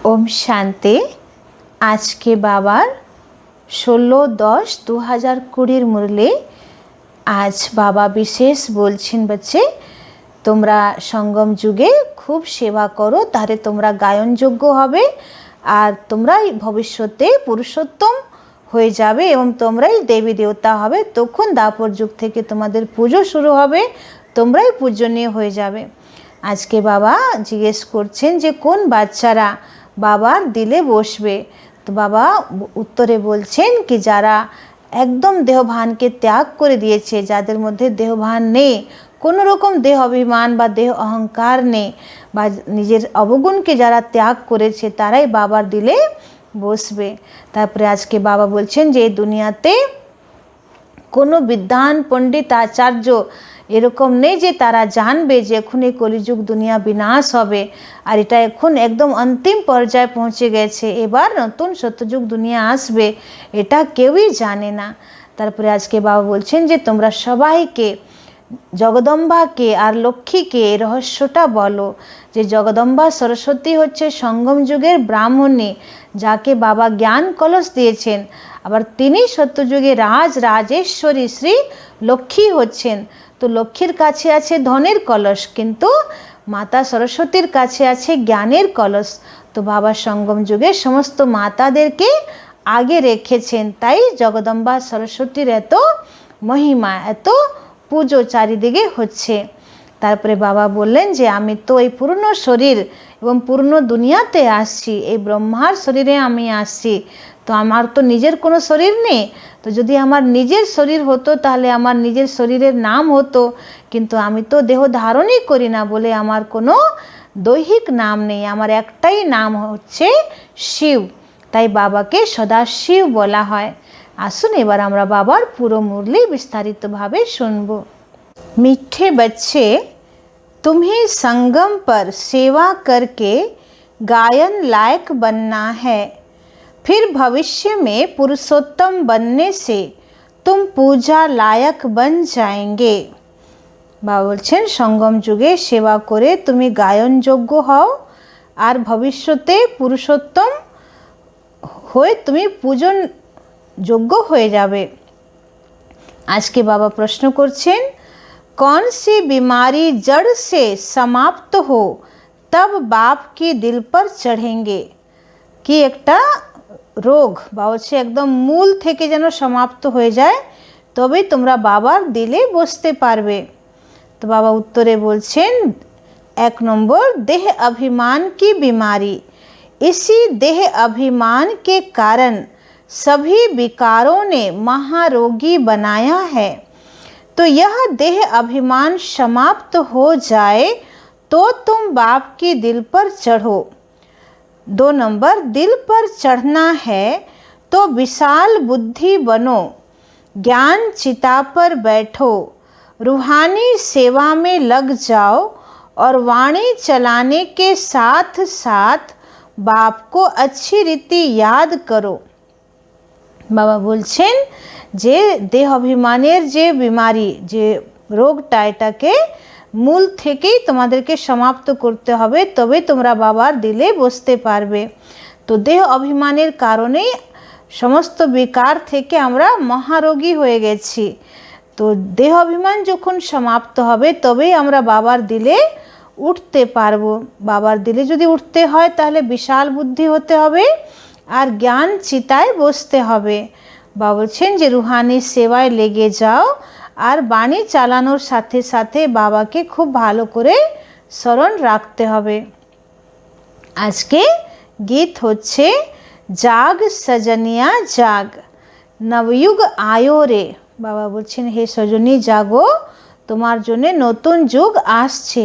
ओम शांति। आज के बाबार 16-10-2020 मुरली। आज बाबा विशेष बोलছেন बच्चे তোমরা সঙ্গম যুগে খুব সেবা করো, তাহলে তোমরা গায়নযোগ্য হবে আর তোমরাই ভবিষ্যতে পুরুষোত্তম হয়ে যাবে এবং তোমরাই দেবী দেবতা হবে। তখন দাপর যুগ থেকে তোমাদের পুজো শুরু হবে, তোমরাই পূজনীয় হয়ে যাবে। আজকে বাবা জিজ্ঞেস করছেন যে কোন বাচ্চারা বাবার দিলে বসবে। তো বাবা উত্তরে বলছেন কি যারা একদম দেহভানকে ত্যাগ করে দিয়েছে, যাদের মধ্যে দেহভান নেই, কোনো রকম দেহ অভিমান বা দেহ অহংকার নেই, বা নিজের অবগুণকে যারা ত্যাগ করেছে তারাই বাবার দিলে বসবে। তারপরে আজকে বাবা বলছেন যে এই দুনিয়াতে কোনো বিদ্বান পণ্ডিত আচার্য এরকম নেই যে তারা জানবে যে এখন এই কলিযুগ দুনিয়া বিনাশ হবে আর এটা এখন একদম অন্তিম পর্যায়ে পৌঁছে গেছে, এবার নতুন সত্যযুগ দুনিয়া আসবে, এটা কেউই জানে না। তারপরে আজকে বাবা বলছেন যে তোমরা সবাইকে জগদম্বাকে আর লক্ষ্মীকে এই রহস্যটা বলো যে জগদম্বা সরস্বতী হচ্ছে সঙ্গম যুগের ব্রাহ্মণী, যাকে বাবা জ্ঞান কলস দিয়েছেন। আবার তিনি সত্যযুগে রাজেশ্বরী শ্রী লক্ষ্মী হচ্ছেন। তো লক্ষ্মীর কাছে আছে ধনের কলস, কিন্তু মাতা সরস্বতীর কাছে আছে জ্ঞানের কলস। তো বাবা সঙ্গম যুগে সমস্ত মাতাদেরকে আগে রেখেছেন, তাই জগদম্বা সরস্বতীর এত মহিমা, এত পুজো চারিদিকে হচ্ছে। তারপরে বাবা বললেন যে আমি তো এই পূর্ণ শরীর এবং পূর্ণ দুনিয়াতে আসছি, এই ব্রহ্মার শরীরে আমি আসছি, তো আমার তো নিজের কোনো শরীর নেই। তো যদি আমার নিজের শরীর হতো তাহলে আমার নিজের শরীরের নাম হতো, কিন্তু আমি তো দেহ ধারণই করি না বলে আমার কোনো দৈহিক নাম নেই, আমার একটাই নাম হচ্ছে শিব, তাই বাবাকে সদা শিব বলা হয়। আসুন এবার আমরা বাবার পুরো মুরলি विस्तारितভাবে শুনব। मीठे बच्चे, तुम्हें संगम पर सेवा करके गायन लायक बनना है, फिर भविष्य में पुरुषोत्तम बनने से तुम पूजा लायक बन जाएंगे। बाबा बोलছেন সঙ্গম যুগে সেবা করে তুমি গায়নযোগ্য হও আর ভবিষ্যতে পুরুষোত্তম হয়ে তুমি পূজন যোগ্য হয়ে যাবে। আজকে বাবা প্রশ্ন করছেন कौन सी बीमारी जड़ से समाप्त हो तब बाप के दिल पर चढ़ेंगे। कि একটা রোগ বা হচ্ছে একদম মূল থেকে যেন সমাপ্ত হয়ে যায়, তবেই তোমরা বাবার দিলে বসতে পারবে। তো বাবা উত্তরে বলছেন 1 নম্বর देह अभिमान की बीमारी, इसी देह अभिमान के कारण सभी विकारों ने महारोगी बनाया है। तो यह देह अभिमान समाप्त हो जाए तो तुम बाप के दिल पर चढ़ो। 2 नंबर दिल पर चढ़ना है तो विशाल बुद्धि बनो, ज्ञान चिता पर बैठो, रूहानी सेवा में लग जाओ और वाणी चलाने के साथ साथ बाप को अच्छी रीति याद करो। বাবা বলছেন যে দেহ অভিমানের যে বিমারি, যে রোগটা, এটাকে মূল থেকেই তোমাদেরকে সমাপ্ত করতে হবে, তবে তোমরা বাবার দিলে বসতে পারবে। তো দেহ অভিমানের কারণেই সমস্ত বিকার থেকে আমরা মহারোগী হয়ে গেছি। তো দেহ অভিমান যখন সমাপ্ত হবে তবেই আমরা বাবার দিলে উঠতে পারবো। বাবার দিলে যদি উঠতে হয় তাহলে বিশাল বুদ্ধি হতে হবে আর জ্ঞান চিতায় বসতে হবে। বাবা বলছেন যে রুহানি সেবায় লেগে যাও আর বাণী চালানোর সাথে সাথে বাবাকে খুব ভালো করে স্মরণ রাখতে হবে। আজকে গীত হচ্ছে জাগ সজনিয়া জাগ, নবযুগ আয়ো রে। বাবা বলছেন হে সজনী জাগো, তোমার জন্য নতুন যুগ আসছে।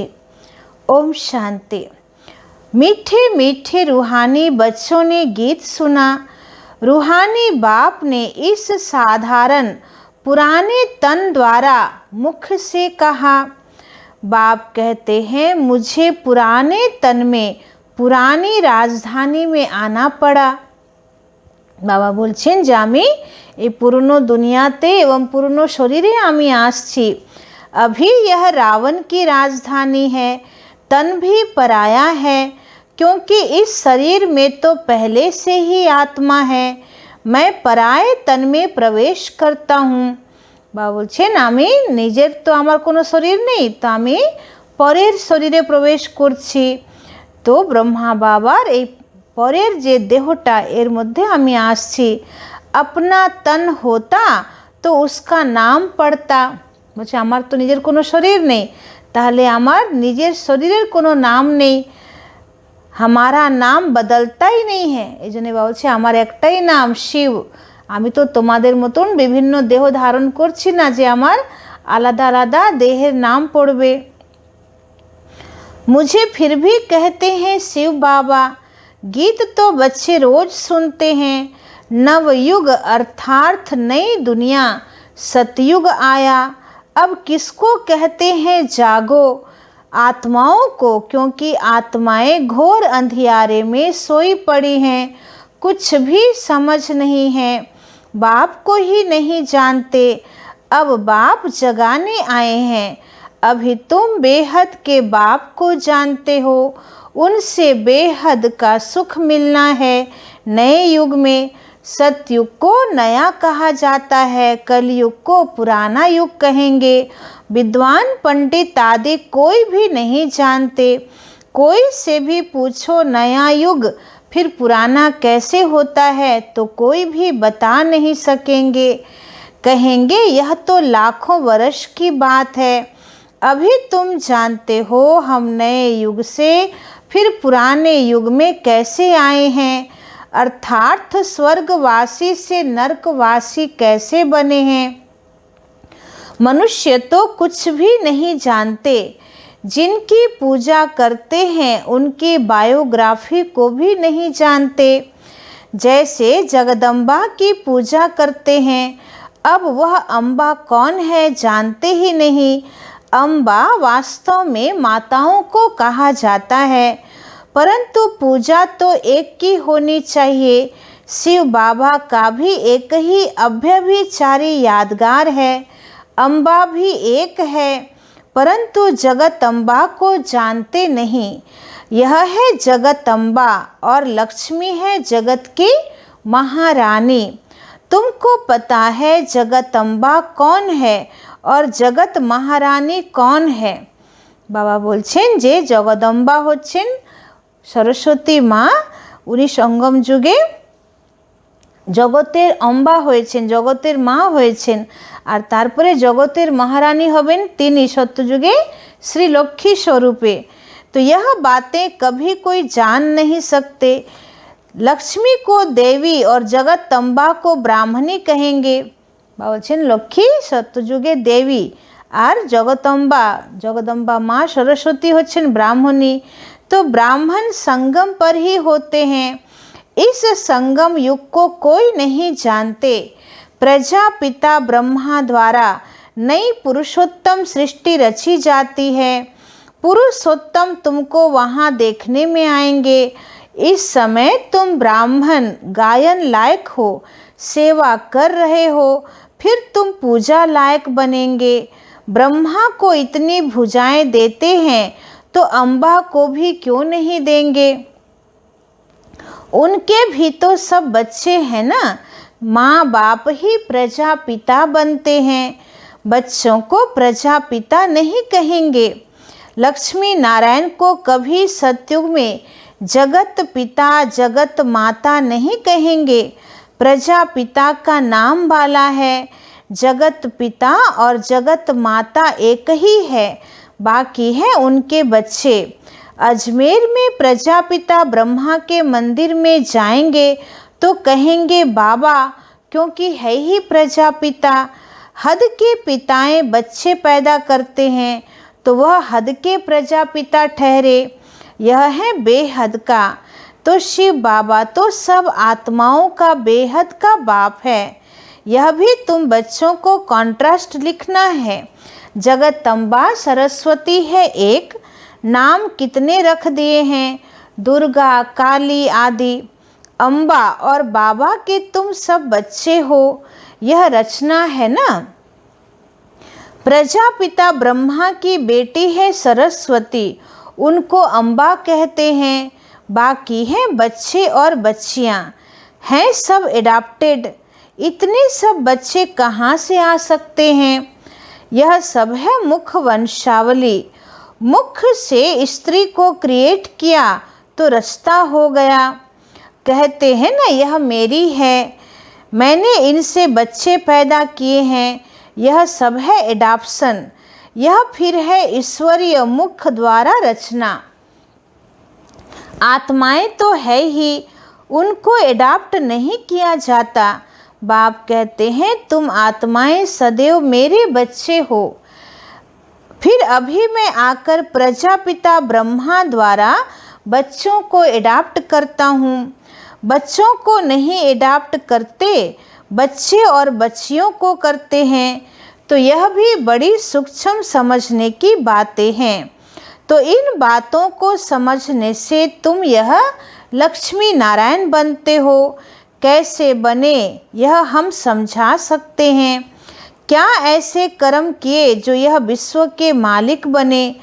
ओम शांति। मीठे मीठे रूहानी बच्चों ने गीत सुना। रूहानी बाप ने इस साधारण पुराने तन द्वारा मुख से कहा। बाप कहते हैं मुझे पुराने तन में पुरानी राजधानी में आना पड़ा। বাবা বলছেন যে আমি এই পুরনো দুনিয়াতে এবং পুরনো শরীরে আমি আসছি। अभी यह रावण की राजधानी है, तन भी पराया है, क्योंकि इस शरीर में तो पहले से ही आत्मा है, मैं पराये तन में प्रवेश करता हूँ। বাবা বলছেন আমি নিজের তো আমার কোনো শরীর নেই, তো আমি পরের শরীরে প্রবেশ করছি। তো ব্রহ্মা বাবার এই পরের যে দেহটা এর মধ্যে আমি আসছি। अपना तन होता तो उसका नाम पड़ता। বলছে আমার তো নিজের কোনো শরীর নেই, তাহলে আমার নিজের শরীরের কোনো নাম নেই। हमारा नाम बदलताই नहीं है। এই জন্য বাবা বলছে আমার একটাই নাম শিব। আমি তো তোমাদের মতন বিভিন্ন দেহ ধারণ করছি না যে আমার আলাদা আলাদা দেহের নাম পড়বে। मुझे फिर भी कहते हैं शिव बाबा, गीत तो बच्चे रोज सुनते हैं। नवयुग अर्थार्थ नई दुनिया सतयुग आया, अब किसको कहते हैं जागो? आत्माओं को, क्योंकि आत्माएं घोर अंधियारे में सोई पड़ी हैं, कुछ भी समझ नहीं है, बाप को ही नहीं जानते। अब बाप जगाने आए हैं, अभी तुम बेहद के बाप को जानते हो, उनसे बेहद का सुख मिलना है। नए युग में सतयुग को नया कहा जाता है, कलयुग को पुराना युग कहेंगे। विद्वान पंडित आदि कोई भी नहीं जानते। कोई से भी पूछो नया युग फिर पुराना कैसे होता है, तो कोई भी बता नहीं सकेंगे। कहेंगे यह तो लाखों वर्ष की बात है। अभी तुम जानते हो हम नए युग से फिर पुराने युग में कैसे आए हैं, अर्थात स्वर्गवासी से नरकवासी कैसे बने हैं। मनुष्य तो कुछ भी नहीं जानते। जिनकी पूजा करते हैं उनकी बायोग्राफी को भी नहीं जानते। जैसे जगदम्बा की पूजा करते हैं, अब वह अम्बा कौन है जानते ही नहीं। अम्बा वास्तव में माताओं को कहा जाता है, परंतु पूजा तो एक की होनी चाहिए। शिव बाबा का भी एक ही अभ्यभिचारी यादगार है। अम्बा भी एक है, परंतु जगत अम्बा को जानते नहीं। यह है जगत अम्बा और लक्ष्मी है जगत की महारानी। तुमको पता है जगत अम्बा कौन है और जगत महारानी कौन है। बाबा बोलছেন যে জগদম্বা হচ্ছেন সরস্বতী মা, উনি সঙ্গম যুগে জগতের অম্বা হয়েছেন, জগতের মা হয়েছেন, আর তারপরে জগতের মহারানী হবেন তিনি সত্যযুগে শ্রী লক্ষ্মী स्वरूपे। तो यह बातें कभी कोई जान नहीं सकते। लक्ष्मी को देवी और जगत अम्बा को ब्राह्मणी कहेंगे। বলছেন লক্ষ্মী সত্যযুগে দেবী আর জগদম্বা, জগদম্বা মা सरस्वती হচ্ছেন ব্রাহ্মণী। तो ब्राह्मण संगम पर ही होते हैं। इस संगम युग को कोई नहीं जानते। प्रजापिता ब्रह्मा द्वारा नई पुरुषोत्तम सृष्टि रची जाती है। पुरुषोत्तम तुमको वहाँ देखने में आएंगे। इस समय तुम ब्राह्मण गायन लायक हो, सेवा कर रहे हो, फिर तुम पूजा लायक बनेंगे। ब्रह्मा को इतनी भुजाएं देते हैं तो अम्बा को भी क्यों नहीं देंगे। उनके भी तो सब बच्चे हैं ना। माँ बाप ही प्रजापिता बनते हैं, बच्चों को प्रजापिता नहीं कहेंगे। लक्ष्मी नारायण को कभी सतयुग में जगत पिता जगत माता नहीं कहेंगे। प्रजापिता का नाम वाला है, जगत पिता और जगत माता एक ही है, बाकी है उनके बच्चे। अजमेर में प्रजापिता ब्रह्मा के मंदिर में जाएंगे तो कहेंगे बाबा, क्योंकि है ही प्रजापिता। हद के पिताएं बच्चे पैदा करते हैं तो वह हद के प्रजापिता ठहरे। यह है बेहद का। तो शिव बाबा तो सब आत्माओं का बेहद का बाप है। यह भी तुम बच्चों को कॉन्ट्रास्ट लिखना है। जगदम्बा सरस्वती है एक, नाम कितने रख दिए हैं, दुर्गा काली आदि। अम्बा और बाबा के तुम सब बच्चे हो, यह रचना है ना। प्रजापिता ब्रह्मा की बेटी है सरस्वती, उनको अम्बा कहते हैं। बाकी हैं बच्चे और बच्चियां, हैं सब एडाप्टेड। इतने सब बच्चे कहाँ से आ सकते हैं? यह सब है मुख वंशावली। मुख से स्त्री को क्रिएट किया तो रास्ता हो गया। कहते हैं ना, यह मेरी है, मैंने इनसे बच्चे पैदा किए हैं। यह सब है एडाप्शन। यह फिर है ईश्वरीय मुख द्वारा रचना। आत्माएं तो है ही, उनको एडाप्ट नहीं किया जाता। बाप कहते हैं तुम आत्माएं सदैव मेरे बच्चे हो। फिर अभी मैं आकर प्रजापिता ब्रह्मा द्वारा बच्चों को एडाप्ट करता हूँ। बच्चों को नहीं एडाप्ट करते, बच्चे और बच्चियों को करते हैं। तो यह भी बड़ी सूक्ष्म समझने की बातें हैं। तो इन बातों को समझने से तुम यह लक्ष्मी नारायण बनते हो। कैसे बने यह हम समझा सकते हैं। क्या ऐसे कर्म किए जो यह विश्व के मालिक बने?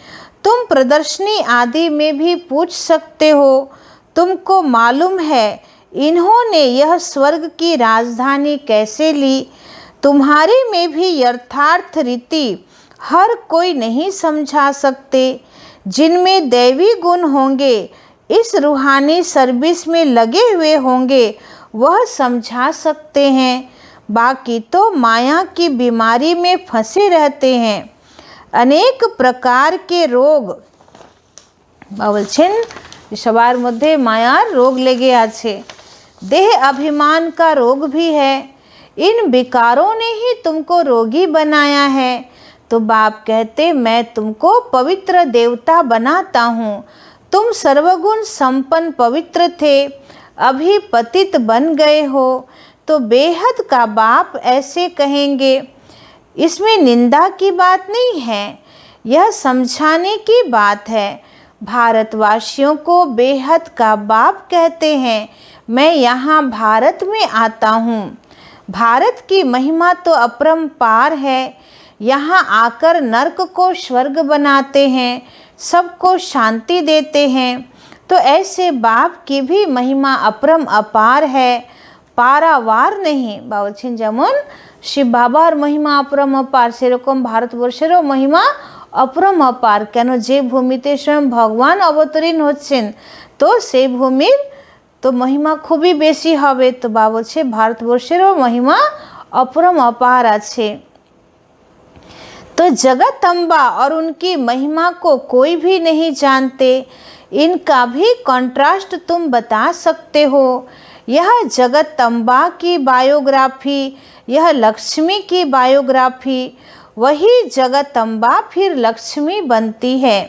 तुम प्रदर्शनी आदि में भी पूछ सकते हो। तुमको मालूम है इन्होंने यह स्वर्ग की राजधानी कैसे ली? तुम्हारे में भी यथार्थ रीति हर कोई नहीं समझा सकते। जिनमें दैवी गुण होंगे, इस रूहानी सर्विस में लगे हुए होंगे, वह समझा सकते हैं। बाकी तो माया की बीमारी में फंसे रहते हैं। अनेक प्रकार के रोग बलছেন सबार मध्य मायार रोग लेगे आछे। देह अभिमान का रोग भी है। इन विकारों ने ही तुमको रोगी बनाया है। तो बाप कहते मैं तुमको पवित्र देवता बनाता हूँ। तुम सर्वगुण संपन्न पवित्र थे, अभी पतित बन गए हो। तो बेहद का बाप ऐसे कहेंगे। इसमें निंदा की बात नहीं है, यह समझाने की बात है। भारतवासियों को बेहद का बाप कहते हैं। मैं यहाँ भारत में आता हूँ। भारत की महिमा तो अपरंपार है। यहाँ आकर नरक को स्वर्ग बनाते हैं, सबको शांति देते हैं। तो ऐसे बाप की भी महिमा अपरम अपार है, पारावार नहीं। बाबलছেন যেমন শিব বাবার মহিমা अपरम अपार, সেরকম ভারতবর্ষেরও মহিমা अपरम अपार। কেন? যে ভূমিতে স্বয়ং ভগবান অবতীর্ণ হচ্ছেন, তো সেই ভূমির তো মহিমা খুবই বেশি হবে। তো বাবা বলছে ভারতবর্ষেরও মহিমা अपरम अपार আছে। तो जगत अम्बा और उनकी महिमा को कोई भी नहीं जानते। इनका भी कंट्रास्ट तुम बता सकते हो। यह जगत अम्बा की बायोग्राफी, यह लक्ष्मी की बायोग्राफी। वही जगत अम्बा फिर लक्ष्मी बनती है।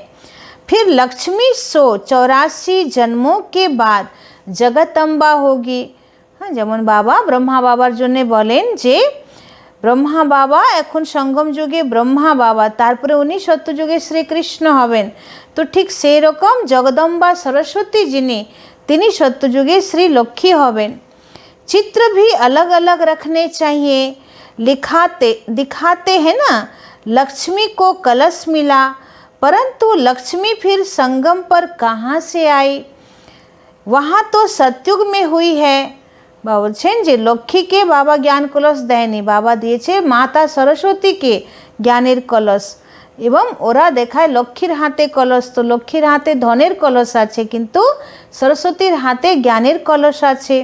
फिर लक्ष्मी 184 जन्मों के बाद जगत अम्बा होगी। हाँ, जेमन बाबा ब्रह्मा बाबार जन्य बोलें जे ब्रह्मा बाबा एखन संगम जुगे ब्रह्मा बाबा, तारपरे उनी सत्य जुगे श्रीकृष्ण हबेन। तो ठीक सेई रकम जगदम्बा सरस्वती जिनी, तिनी सत्य जुगे श्री लक्ष्मी हबेन। चित्र भी अलग अलग रखने चाहिए। दिखाते हैं ना, लक्ष्मी को कलश मिला, परंतु लक्ष्मी फिर संगम पर कहाँ से आई? वहाँ तो सतयुग में हुई है। বলছেন যে লক্ষ্মীকে বাবা জ্ঞান কলস দেয়নি, বাবা দিয়েছে মাতা সরস্বতীকে জ্ঞানের কলস। এবং ওরা দেখায় লক্ষ্মীর হাতে কলস, তো লক্ষ্মীর হাতে ধনের কলস আছে, কিন্তু सरस्वतीर हाथे ज्ञानेर कलश आछे।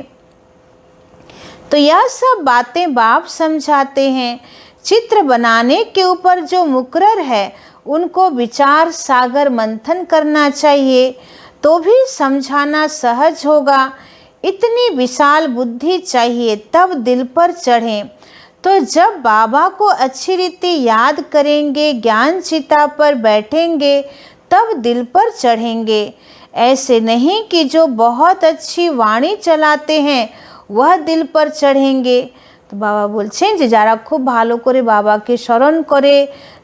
तो यह सब बातें बाप समझाते हैं। चित्र बनाने के ऊपर जो मुकर्रर है उनको विचार सागर मंथन करना चाहिए, तो भी समझाना सहज होगा। इतनी विशाल बुद्धि चाहिए तब दिल पर चढ़े। तो जब बाबा को अच्छी रीति याद करेंगे, ज्ञान चिता पर बैठेंगे, तब दिल पर चढ़ेंगे। ऐसे नहीं कि जो बहुत अच्छी वाणी चलाते हैं वह दिल पर चढ़ेंगे। तो बाबा बोलছেন যে যারা খুব ভালো করে বাবাকে স্মরণ করে,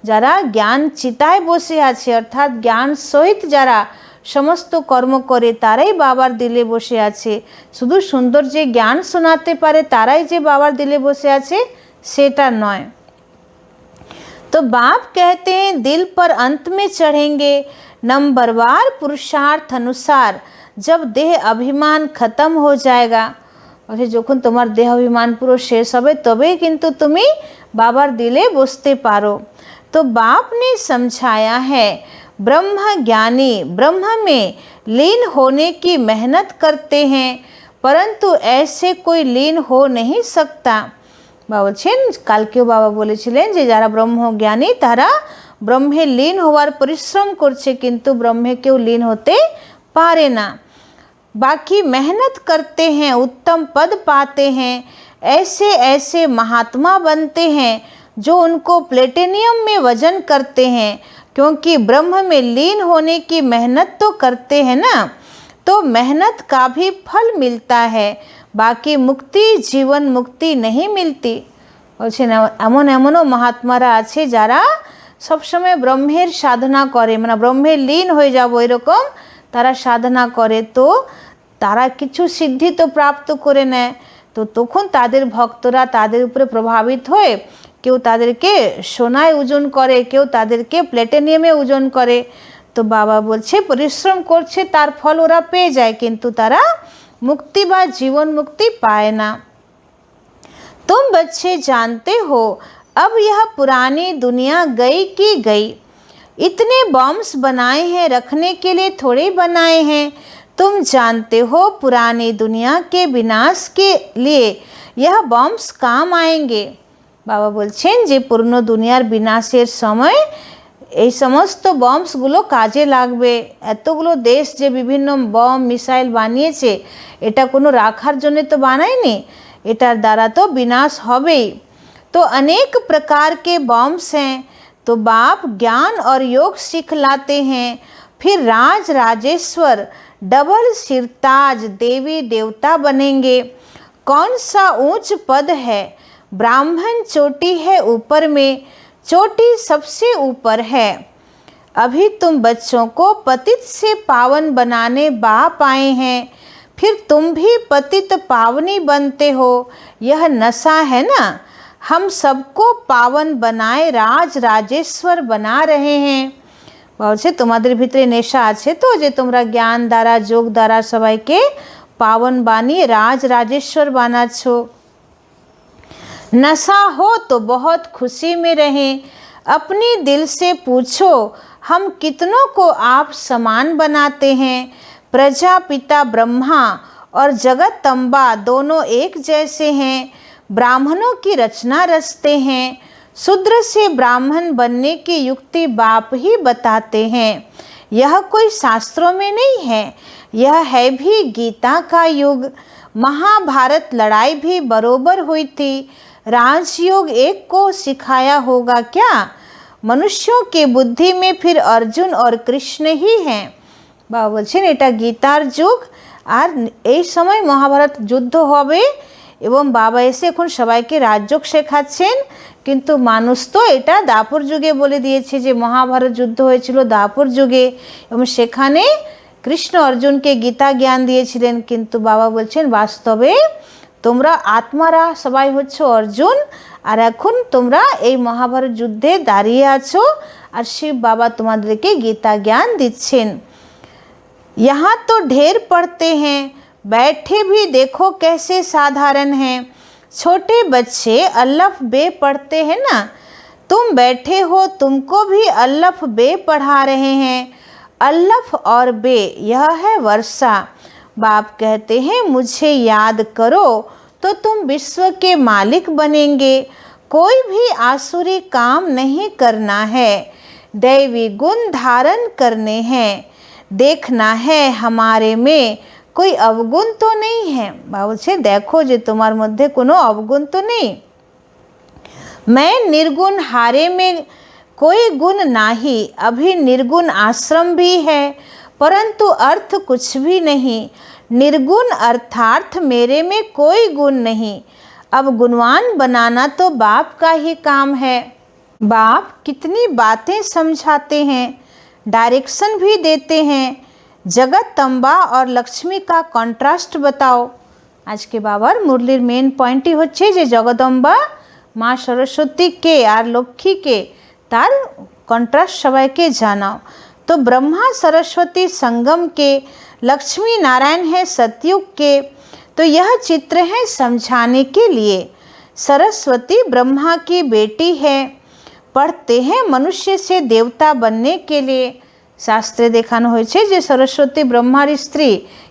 যারা জ্ঞান চিতায় বসে আছে, অর্থাৎ জ্ঞান সহিত যারা সমস্ত কর্ম করে, তারাই বাবার দিলে বসে আছে। শুধু সুন্দর যে জ্ঞান শোনাতে পারে তারাই যে বাবার দিলে বসে আছে সেটা নয়। तो बाप कहते हैं दिल पर अंत में चढ़ेंगे। नंबरवार पुरुषार्थ अनुसार जब देह अभिमान खत्म हो जाएगा, और যখন তোমার দেহ অভিমান পুরো শেষ হবে তবেই কিন্তু তুমি বাবার দিলে বসতে পারো। तो बाप ने समझाया है, ब्रह्म ज्ञानी ब्रह्म में लीन होने की मेहनत करते हैं, परंतु ऐसे कोई लीन हो नहीं सकता। বাবা বলছেন, কালকেও বাবা বলেছিলেন যে যারা ব্রহ্মজ্ঞানী তারা ব্রহ্মে লীন হওয়ার পরিশ্রম করছে, কিন্তু ব্রহ্মে কেউ লীন হতে পারে না। बाकी मेहनत करते हैं, उत्तम पद पाते हैं, ऐसे ऐसे महात्मा बनते हैं जो उनको प्लेटिनियम में वजन करते हैं, क्योंकि ब्रह्म में लीन होने की मेहनत तो करते हैं ना, तो मेहनत का भी फल मिलता है, बाकी मुक्ति जीवन मुक्ति नहीं मिलती। বলছেন এমন এমনও মহাত্মারা আছে যারা সবসময় ব্রহ্মের সাধনা করে, মানে ব্রহ্মে লীন হয়ে যাব এরকম তারা সাধনা করে, তো তারা কিছু সিদ্ধি তো প্রাপ্ত করে নেয়, তো তখন তাদের ভক্তরা তাদের উপরে প্রভাবিত হয়ে কেউ তাদেরকে সোনায় ওজন করে, কেউ তাদেরকে প্লেটিনিয়ামে ওজন করে। তো বাবা বলছে পরিশ্রম করছে তার ফল ওরা পেয়ে যায়, কিন্তু তারা मुक्ति व जीवन मुक्ति पाए ना। तुम बच्चे जानते हो अब यह पुरानी दुनिया गई की गई, इतने बॉम्ब्स बनाए हैं रखने के लिए थोड़े बनाए हैं। तुम जानते हो पुरानी दुनिया के विनाश के लिए यह बॉम्ब्स काम आएंगे। बाबा बोलছেন যে পুরনো দুনিয়ার বিনাশের সময় এই সমস্ত বম্বসগুলো কাজে লাগবে। এতগুলো দেশ যে বিভিন্ন বম মিসাইল বানিয়েছে এটা কোনো রাখার জন্য তো বানায়নি, এটার দ্বারা তো বিনাশ হবেই। तो अनेक प्रकार के बॉम्ब्स हैं, तो बाप ज्ञान और योग सिखलाते हैं, फिर राज राजेश्वर डबल सिरताज देवी देवता बनेंगे। कौन सा ऊंच पद है? ब्राह्मण चोटी है ऊपर में, चोटी सबसे ऊपर है। अभी तुम बच्चों को पतित से पावन बनाने बाप आए हैं, फिर तुम भी पतित पावनी बनते हो। यह नशा है ना, हम सबको पावन बनाए राज राजेश्वर बना रहे हैं। বলছে তোমাদের ভিতরে নেশা আছে তো, যে তোমরা জ্ঞান দ্বারা যোগ দ্বারা সবাইকে পাবন বানিয়ে রাজ রাজেশ্বর বানাচ্ছ। नशा हो तो बहुत खुशी में रहें, अपनी दिल से पूछो हम कितनों को आप समान बनाते हैं। प्रजापिता ब्रह्मा और जगतम्बा दोनों एक जैसे हैं, ब्राह्मणों की रचना रचते हैं। शूद्र से ब्राह्मण बनने की युक्ति बाप ही बताते हैं, यह कोई शास्त्रों में नहीं है, यह है भी गीता का युग। महाभारत लड़ाई भी बरोबर हुई थी, राजयोग एक को सिखाया होगा क्या? मनुष्यों के बुद्धि में फिर अर्जुन और कृष्ण ही हैं। बाबा বলছেন এটা গীতার যুগ, আর এই সময় মহাভারত যুদ্ধ হবে এবং বাবা এসে এখন সবাইকে রাজযোগ শেখাচ্ছেন। কিন্তু মানুষ তো এটা দাপর যুগে বলে দিয়েছে যে মহাভারত যুদ্ধ হয়েছিল দাপর যুগে, এবং সেখানে কৃষ্ণ অর্জুনকে গীতা জ্ঞান দিয়েছিলেন। কিন্তু বাবা বলছেন বাস্তবে তোমরা আত্মারা সবাই হচ্ছে অর্জুন, আর এখন তোমরা এই মহাভারত যুদ্ধে দাঁড়িয়ে আছো, আর শিব বাবা তোমাদেরকে গীতা জ্ঞান দিচ্ছেন। यहाँ तो ढेर पढ़ते हैं, बैठे भी देखो कैसे साधारण हैं। छोटे बच्चे अल्लफ बे पढ़ते हैं ना, तुम बैठे हो तुमको भी अल्लफ बे पढ़ा रहे हैं। अल्लफ और बे यह है वर्षा। बाप कहते हैं मुझे याद करो तो तुम विश्व के मालिक बनेंगे। कोई भी आसुरी काम नहीं करना है, दैवी गुण धारण करने हैं। देखना है हमारे में कोई अवगुण तो नहीं है। बाबू से देखो जे तुम्हार मध्य कोनो अवगुण तो नहीं। मैं निर्गुण हारे में कोई गुण नाही, अभी निर्गुण आश्रम भी है, परंतु अर्थ कुछ भी नहीं। निर्गुण अर्थार्थ मेरे में कोई गुण नहीं। अब गुणवान बनाना तो बाप का ही काम है। बाप कितनी बातें समझाते हैं, डायरेक्शन भी देते हैं। जगतम्बा और लक्ष्मी का कॉन्ट्रास्ट बताओ। आज के बाबार मुरलीर मेन पॉइंट ही होच्छे जे जगदम्बा माँ सरस्वती के और लक्ष्मी के तार कॉन्ट्रास्ट सबाइके जानाओ। तो ब्रह्मा सरस्वती संगम के, लक्ष्मी नारायण है सतयुग के। तो यह चित्र है समझाने के लिए। सरस्वती ब्रह्मा की बेटी है, पढ़ते हैं मनुष्य से देवता बनने के लिए। शास्त्रे देखानो হয়েছে যে सरस्वती ब्रह्मार स्त्री,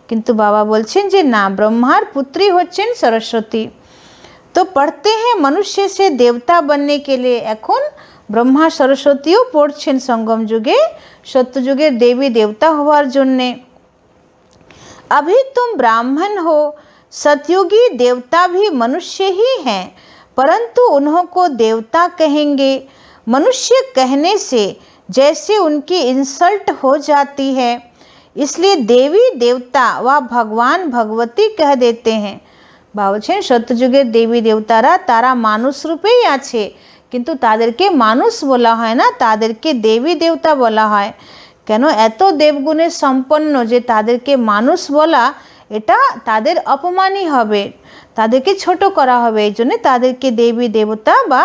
किन्तु बाबा बोलছেন যে ना, ब्रह्मार पुत्री হচ্ছেন सरस्वती। तो पढ़ते हैं मनुष्य से देवता बनने के लिए। এখন ब्रह्मा सरस्वतीও পড়ছেন संगम যুগে সত্যযুগের देवी देवता হওয়ার জন্যে। अभी तुम ब्राह्मण हो, सतयुगी देवता भी मनुष्य ही हैं, परंतु उन्हों को देवता कहेंगे। मनुष्य कहने से जैसे उनकी इंसल्ट हो जाती है, इसलिए देवी देवता व भगवान भगवती कह देते हैं। भावছেন সত্যযুগের দেবী দেবতারা তারা মানুষ রূপেই আছে, কিন্তু তাদেরকে মানুষ বলা হয় না, তাদেরকে দেবী দেবতা বলা হয়। কেন? এত দেবগুণে সম্পন্ন যে তাদেরকে মানুষ বলা এটা তাদের অপমানই হবে, তাদেরকে ছোট করা হবে। এই জন্য তাদেরকে দেবী দেবতা বা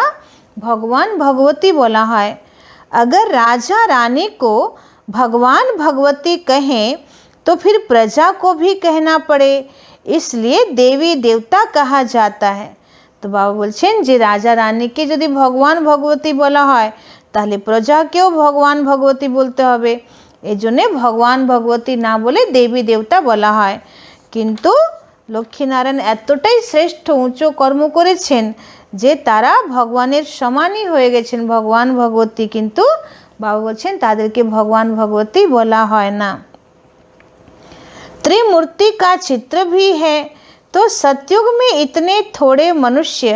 भगवान भगवती बोला है। अगर राजा रानी को भगवान भगवती कहें तो फिर प्रजा को भी कहना पड़े, इसलिए देवी देवता कहा जाता है। तो बाबा बोलছেন যে রাজা রানীকে যদি ভগবান ভগবতী বলা হয় তাহলে প্রজাকেও ভগবান ভগবতী বলতে হবে। এই জন্যে ভগবান ভগবতী না বলে দেবী দেবতা বলা হয়। কিন্তু লক্ষ্মীনারায়ণ এতটাই শ্রেষ্ঠ উচ্চ কর্ম করেছেন যে তারা ভগবানের সমানই হয়ে গেছেন, ভগবান ভগবতী। কিন্তু বাবা বলছেন তাদেরকে ভগবান ভগবতী বলা হয় না। त्रिमूर्ति का चित्र भी है, तो सतयुग में इतने थोड़े मनुष्य,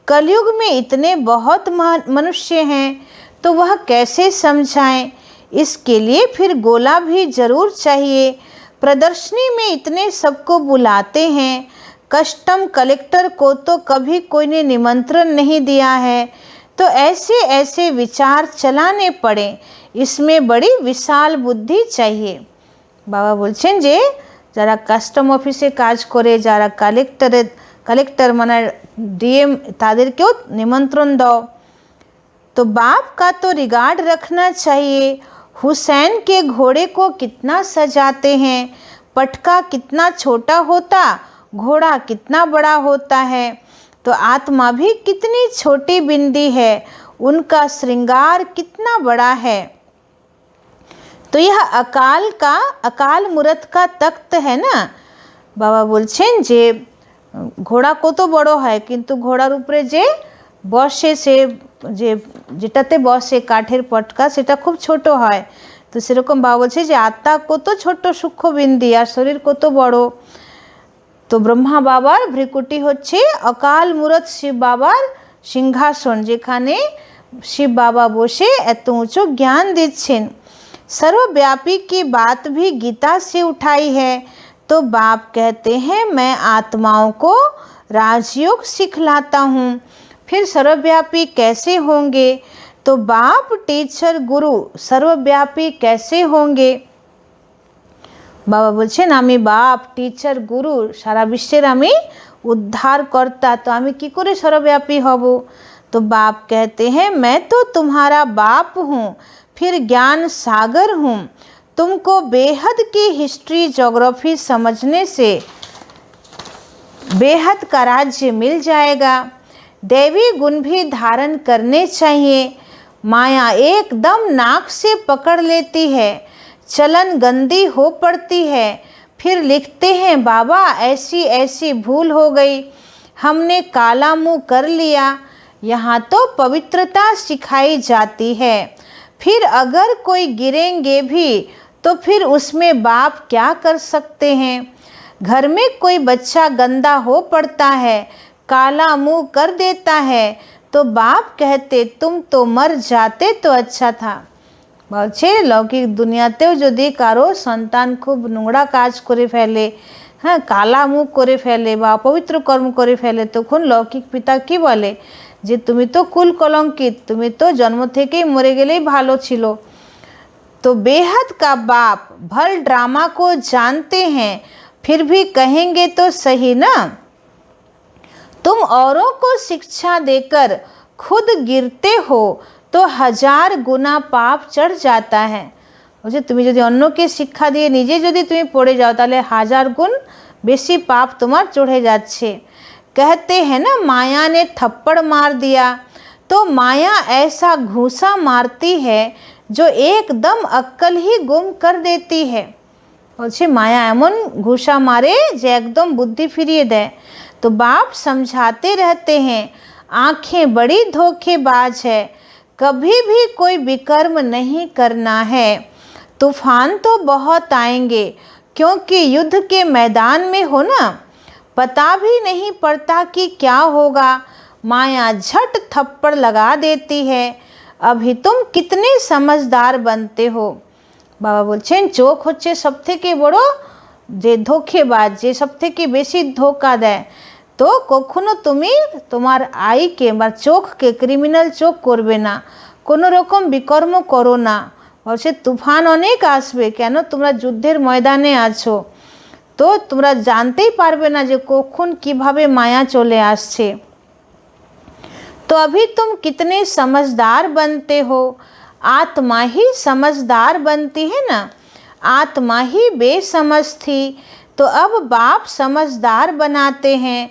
कलयुग में इतने बहुत मनुष्य हैं, तो वह कैसे समझाएं। इसके लिए फिर गोला भी जरूर चाहिए। प्रदर्शनी में इतने सबको बुलाते हैं, कस्टम कलेक्टर को तो कभी कोई ने निमंत्रण नहीं दिया है, तो ऐसे ऐसे विचार चलाने पड़े, इसमें बड़ी विशाल बुद्धि चाहिए। बाबा बोलছেন যে যারা কাস্টম অফিসে কাজ করে, যারা কালেক্টর মানে ডিএম, তাদেরকেও নিমন্ত্রণ দাও। तो बाप का तो रिगार्ड रखना चाहिए। हुसैन के घोड़े को कितना सजाते हैं, पटका कितना छोटा होता, घोड़ा कितना बड़ा होता है, तो आत्मा भी कितनी छोटी बिंदी है, उनका श्रृंगार कितना बड़ा है। तो यह अकाल मूरत का तख्त है ना। बाबा बोलছেন যে ঘোড়া কত বড় হয়, কিন্তু ঘোড়ার উপরে যে বসে সে যেটাতে বসে কাঠের পটকা সেটা খুব ছোট হয়। তো সেরকম বাবা বলছে যে আত্মা কত ছোট সূক্ষ্ম বিন্দি আর শরীর কত বড়। তো ব্রহ্মা বাবার ভ্রিকুটি হচ্ছে অকাল মূরত শিব বাবার সিংহাসন, যেখানে শিব বাবা বসে এত উঁচু জ্ঞান দিচ্ছেন। सर्वव्यापी की बात भी गीता से उठाई है। तो बाप कहते हैं मैं आत्माओं को राजयोग सिखलाता हूँ। फिर सर्वव्यापी कैसे होंगे? तो बाप टीचर गुरु सर्वव्यापी कैसे होंगे? बाबा बोलছেন আমি বাপ, টিচার, গুরু, সারা বিশ্বের আমি উদ্ধারকর্তা, তো আমি কি করে सर्वव्यापी হব? तो बाप कहते हैं मैं तो तुम्हारा बाप हूँ, फिर ज्ञान सागर हूँ। तुमको बेहद की हिस्ट्री ज्योग्राफी समझने से बेहद का राज्य मिल जाएगा। दैवी गुण भी धारण करने चाहिए। माया एकदम नाक से पकड़ लेती है, चलन गंदी हो पड़ती है, फिर लिखते हैं बाबा ऐसी ऐसी भूल हो गई, हमने काला मुँह कर लिया। यहाँ तो पवित्रता सिखाई जाती है। फिर अगर कोई गिरेंगे भी तो फिर उसमें बाप क्या कर सकते हैं। घर में कोई बच्चा गंदा हो पड़ता है, काला मुँह कर देता है, तो बाप कहते तुम तो मर जाते तो अच्छा था। বলছে লৌকিক দুনিয়াতেও যদি কারো সন্তান খুব নোংরা কাজ করে ফেলে, হ্যাঁ, কালা মুখ করে ফেলে বা অপবিত্র কর্ম করে ফেলে, তখন লৌকিক পিতা কি বলে যে তুমি তো কুল কলঙ্কিত, তুমি তো জন্ম থেকেই মরে গেলেই ভালো ছিল। तो बेहद का बाप भर ड्रामा को जानते हैं, फिर भी कहेंगे तो सही ना। तुम औरों को शिक्षा देकर खुद गिरते हो तो 1000 गुना पाप चढ़ जाता है। বলছে তুমি যদি অন্যকে শিক্ষা দিয়ে নিজে যদি তুমি পড়ে যাও তাহলে 1000 গুণ বেশি পাপ তোমার চढ़े যাচ্ছে। कहते हैं ना माया ने थप्पड़ मार दिया, तो माया ऐसा घूसा मारती है जो एकदम अक्ल ही गुम कर देती है। বলছে মায়া এমন ঘুষা মারে যে একদম বুদ্ধি ফিরিয়ে দেয়। तो बाप समझाते रहते हैं आंखें बड़ी धोखेबाज है, कभी भी कोई विकर्म नहीं करना है। तूफान तो बहुत आएंगे, क्योंकि युद्ध के मैदान में हो ना, पता भी नहीं पड़ता कि क्या होगा। माया झट थप्पड़ लगा देती है। अभी तुम कितने समझदार बनते हो। बाबा बोलছেন চোখ হচ্ছে সবথেকে বড় যে ধোঁকেবাজ, যে সবথেকে বেশি ধোঁকা দেয়। তো কখনো তুমি তোমার আইকে বা চোখকে ক্রিমিনাল চোখ করবে না, কোনো রকম বিকর্ম করো না। বলছে তুফান অনেক আসবে, কেন তোমরা যুদ্ধের ময়দানে আছো, তো তোমরা জানতেই পারবে না যে কখন কিভাবে মায়া চলে আসছে। तो अभी तुम कितने समझदार बनते हो। आत्मा ही समझदार बनती है ना, आत्मा ही बेसमझ थी, तो अब बाप समझदार बनाते हैं।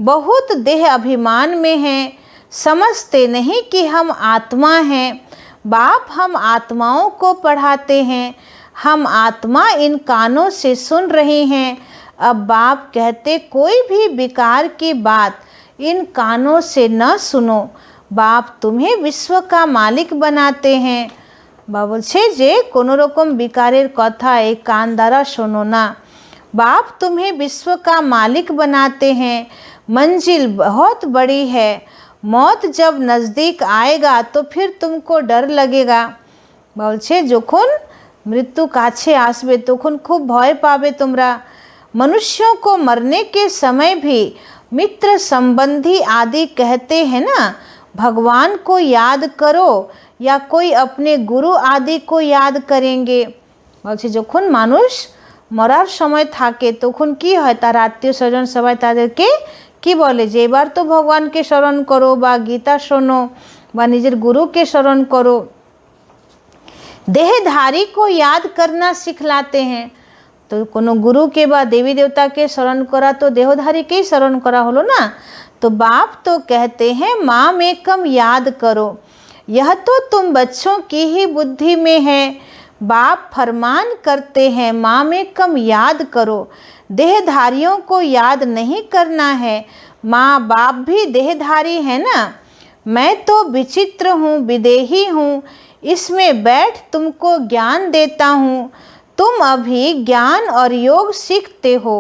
बहुत देह अभिमान में हैं, समझते नहीं कि हम आत्मा हैं। बाप हम आत्माओं को पढ़ाते हैं, हम आत्मा इन कानों से सुन रहे हैं। अब बाप कहते कोई भी विकार की बात इन कानों से न सुनो, बाप तुम्हें विश्व का मालिक बनाते हैं। बाप बोलছে যে কোনো রকম বিকারের কথা এই কান দ্বারা শোনো না। बाप तुम्हें विश्व का मालिक बनाते हैं। मंजिल बहुत बड़ी है, मौत जब नज़दीक आएगा तो फिर तुमको डर लगेगा। বলছে যখন মৃত্যু কাছে আসবে তখন খুব ভয় পাবে তোমরা। मनुष्यों को मरने के समय भी मित्र संबंधी आदि कहते हैं ना, भगवान को याद करो या कोई अपने गुरु आदि को याद करेंगे। বলছে যখন মানুষ মরার সময় থাকে তখন কি হয়, তার আত্মীয় স্বজন সবাই তাদেরকে কি বলে যে এবার তো ভগবানকে স্মরণ করো বা গীতা শোনো বা নিজের গুরুকে স্মরণ করো। देहधारी को याद करना सिखलाते हैं। तो कोनो गुरु के বা देवी देवता के स्मरण करा तो देहधारी के ही स्मरण करा हलो ना। तो बाप तो कहते हैं माम एकम याद करो, यह तो तुम बच्चों की ही बुद्धि में है। बाप फरमान करते हैं माम एकम याद करो, देहधारियों को याद नहीं करना है। माँ बाप भी देहधारी है ना। मैं तो विचित्र हूँ, विदेही हूँ, इसमें बैठ तुमको ज्ञान देता हूँ। तुम अभी ज्ञान और योग सीखते हो।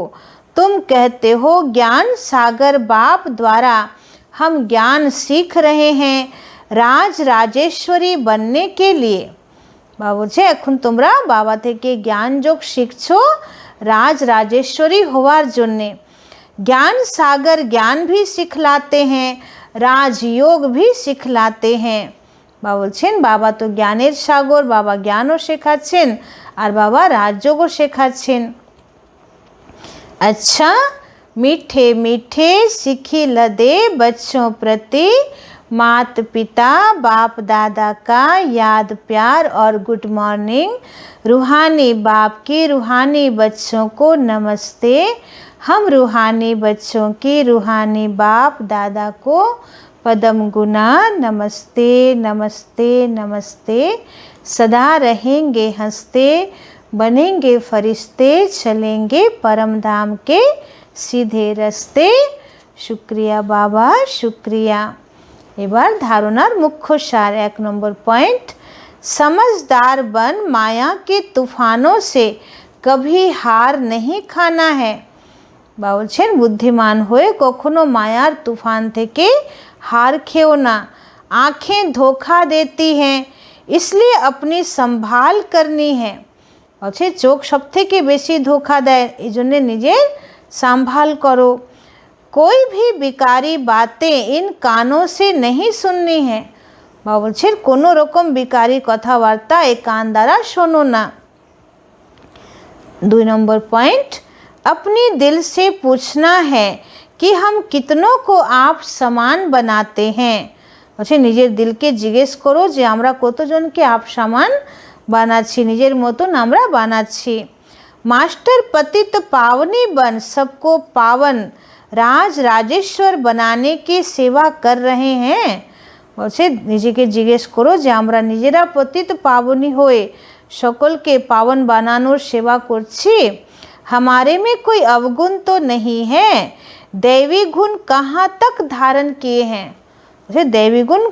तुम कहते हो ज्ञान सागर बाप द्वारा हम ज्ञान सीख रहे हैं राज राजेश्वरी बनने के लिए। बाबा বলছে এখন তোমরা বাবা থেকে জ্ঞান যোগ শিখছো রাজ রাজেশ্বরী হওয়ার জন্যে। ज्ञान सागर ज्ञान भी सिखलाते हैं, राजयोग भी सिखलाते हैं। বাবা বলছেন বাবা তো জ্ঞানের সাগর, বাবা জ্ঞানও শেখাচ্ছেন আর বাবা রাজযোগও শেখাচ্ছেন। अच्छा मीठे मीठे सिखी लदे बच्चों प्रति मात पिता बाप दादा का याद प्यार और गुड मॉर्निंग। रूहानी बाप की रूहानी बच्चों को नमस्ते। हम रूहानी बच्चों की रूहानी बाप दादा को पदम गुना नमस्ते नमस्ते नमस्ते। सदा रहेंगे हंसते, बनेंगे फरिश्ते, चलेंगे परम धाम के सीधे रास्ते। शुक्रिया बाबा शुक्रिया। এবার ধারণার মুখ্য সার 1 নম্বর পয়েন্ট, समझदार बन माया के तूफानों से कभी हार नहीं खाना है। বা বলছেন বুদ্ধিমান হয়ে কখনো মায়ার তুফান থেকে हार खेओ ना। आँखें धोखा देती हैं, इसलिए अपनी संभाल करनी है। বলছে চোখ সবথেকে বেশি ধোঁকা দেয়, এই জন্য নিজের संभाल करो। कोई भी বিকারী बातें इन कानों से नहीं सुननी है। বা বলছেন কোনো রকম বিকারী কথাবার্তা এই কান দ্বারা শোনো না। 2 নম্বর পয়েंट, अपनी दिल से पूछना है कि हम कितनों को आप समान बनाते हैं। বলছে নিজের দিলকে জিজ্ঞেস করো যে আমরা কতজনকে আপ সমান বানাচ্ছি, নিজের মতন আমরা বানাচ্ছি। मास्टर पतित पावनी बन सबको पावन राज राजेश्वर बनाने की सेवा कर रहे हैं। বলছে নিজেকে জিজ্ঞেস করো যে আমরা নিজেরা পতিত পাবনী হয়ে সকলকে পাवन বানানোর সেবা করছি। हमारे में कोई अवगुण तो नहीं है, दैवी गुण कहाँ तक धारण किए हैं। বলছে दैवी गुण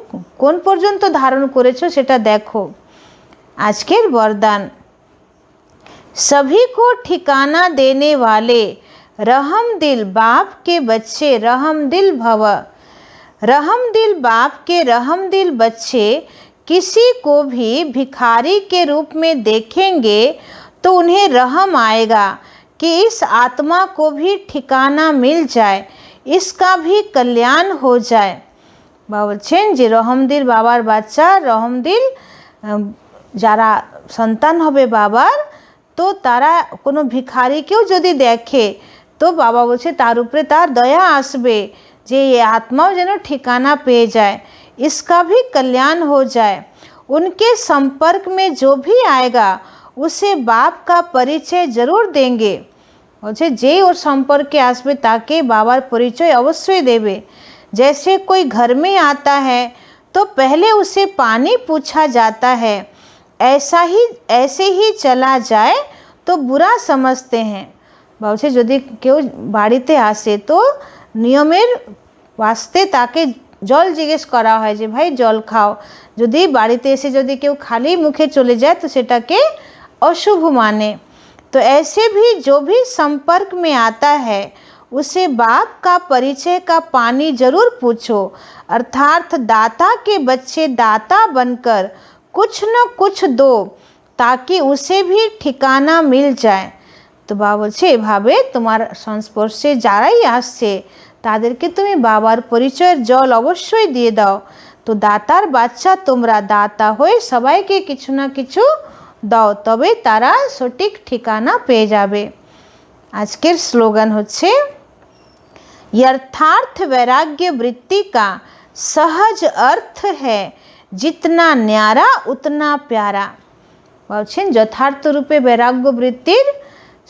কোন পর্যন্ত ধারণ করেছো সেটা দেখো। আজকের বরদান, सभी को ठिकाना देने वाले रहम दिल बाप के बच्चे रहम दिल भव। रहम दिल बाप के रहम दिल बच्चे किसी को भी भिखारी के रूप में देखेंगे तो उन्हें रहम आएगा कि इस आत्मा को भी ठिकाना मिल जाए, इसका भी कल्याण हो जाए। বাবা বলছেন যে রহমদিল বাবার বাচ্চা, রহমদিল যারা সন্তান হবে বাবার, তো তারা কোনো ভিখারিকেও যদি দেখে তো বাবা বলছে তার উপরে তার দয়া আসবে যে ये आत्माओं যেন ठिकाना পেয়ে যায়, इसका भी कल्याण हो जाए। उनके संपर्क में जो भी आएगा उसे बाप का परिचय जरूर देंगे। বলছে যেই ওর সম্পর্কে আসবে তাকে বাবার পরিচয় অবশ্যই দেবে। जैसे कोई घर में आता है तो पहले उसे पानी पूछा जाता है, ऐसे ही चला जाए तो बुरा समझते हैं। বলছে যদি কেউ বাড়িতে আসে তো নিয়মের वास्ते তাকে জল জিজ্ঞেস করা হয় যে ভাই জল খাও। যদি বাড়িতে এসে যদি কেউ খালি মুখে চলে যায় তো সেটাকে अशुभ माने। तो ऐसे भी जो भी संपर्क में आता है उसे बाप का परिचय का पानी जरूर पूछो, अर्थात दाता के बच्चे दाता बनकर कुछ न कुछ दो ताकि उसे भी ठिकाना मिल जाए। तो बाबा বলছে এভাবে তোমার সংস্পর্শে যারাই আসছে তাদেরকে তুমি বাবার পরিচয়ের জল অবশ্যই দিয়ে দাও। তো দাতার বাচ্চা তোমরা দাতা হয়ে সবাইকে কিছু না কিছু দাও, তবে তারা সঠিক ঠিকানা পেয়ে যাবে। আজকের স্লোগান হচ্ছে यथार्थ वैराग्य वृत्ति का सहज अर्थ है, जितना न्यारा उतना प्यारा। বলছেন যথার্থ রূপে বৈরাগ্য বৃত্তির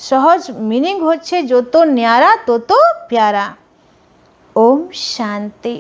সহজ মিনিং হচ্ছে যত ন্যারা তত প্যারা। ওম শান্তি।